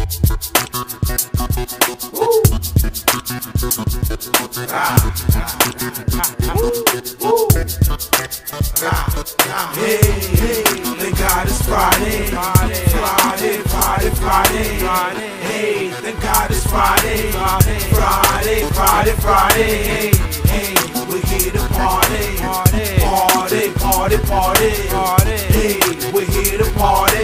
Hey, thank God it's Friday. Friday. Hey, thank God it's Friday. Friday. Hey, we're here to party. Hey, we're here to party.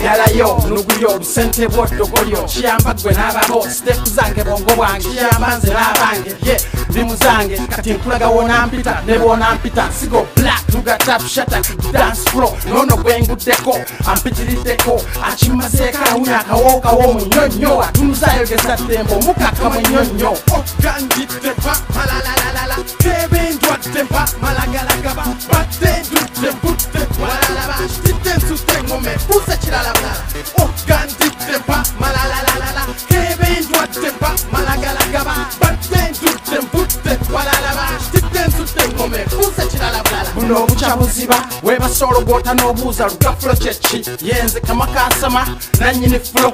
Yalayo, nuguyo, sente boto goyo. Chiamba gwe n'ababo, step zange bongo bwange. Chiamba nze n'abange, yeah, bimuzange. Kati nkulaga wona mpita, ne wona mpita. Sigo black, nuga tap shata, dance floor. Nono gwenguddeko, ampitiriddeko. Achimaseka unya kawoka wo munyonyo. Atumuzayo gesa tembo, mukaka munyonyo. Gandite pa, malalalala. Kevin dwatte pa, malagalagaba. Batte dutte butte, walalaba. Stitten sustengo me, puse Kiralabulala. Gandite pa, malalalala. Kevin dwatte pa, malagalagaba. Batte dutte butte, walalaba. Stitten sustengo me, puse Kiralabulala. Buno buchabuziba, weba solo gota no buza rugaflo chechi. Yenze kama kasama, nanyini flow.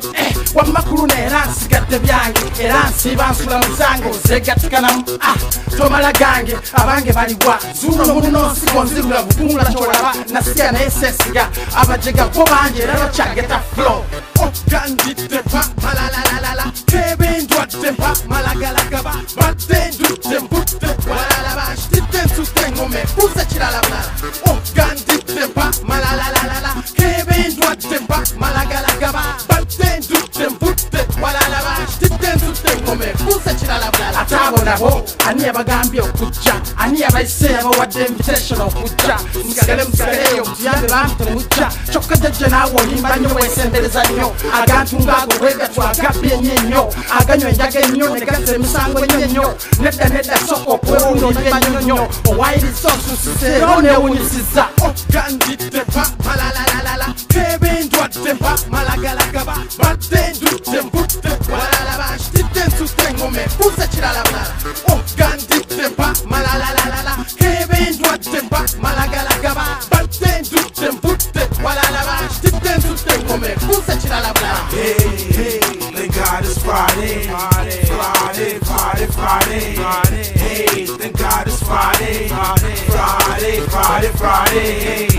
Wamakuru ne ransi gatte byange. Eransi bansula muzango, zegatikana tomala gange, abange baliwa. Zuno muno sikonzirula bugumula cholaba. Nasiya na esesiga, abajega ko banje rero chageta flow. Gandite pa, malalalala. Kevin dwatte pa, malagalagaba. Batte dutte butte, walalaba. Stitten sustengo me, puse Kiralabulala. Gandite pa, malalalala. Kevin dwatte pa, malagalagaba. Batte dutte butte, walalaba. Stitten sustengo me, puse Kiralabulala. Atabo nabo, ani abagambye okujja, ani abayise abawadde invitation okujja. Musigaleyo, mutuyambe bampe mujja. Kyokka jjajja naawe olimba nnyo weesembereza nnyo. Agantu ng'ago bwegatwa agabbye ennyo. Aganywa enjaga ennyo ne gazza emisango ennyo. Nedda sooka okwewunda olima nnyo. Owayiriza osusise era oneewunyisiza. Gandite pa, malalalala. Kevin dwatte pa, malagalagaba. Batte dutte butte, walalaba. Stitten sustengo me, puse Kiralabulala. Gandite pa, malalalala. Kevin dwatte pa, malagalagaba. Batte dutte butte, walalaba. Stitten sustengo me, puse Kiralabulala. Hey, thank God it's Friday. Hey, thank God it's Friday. Friday.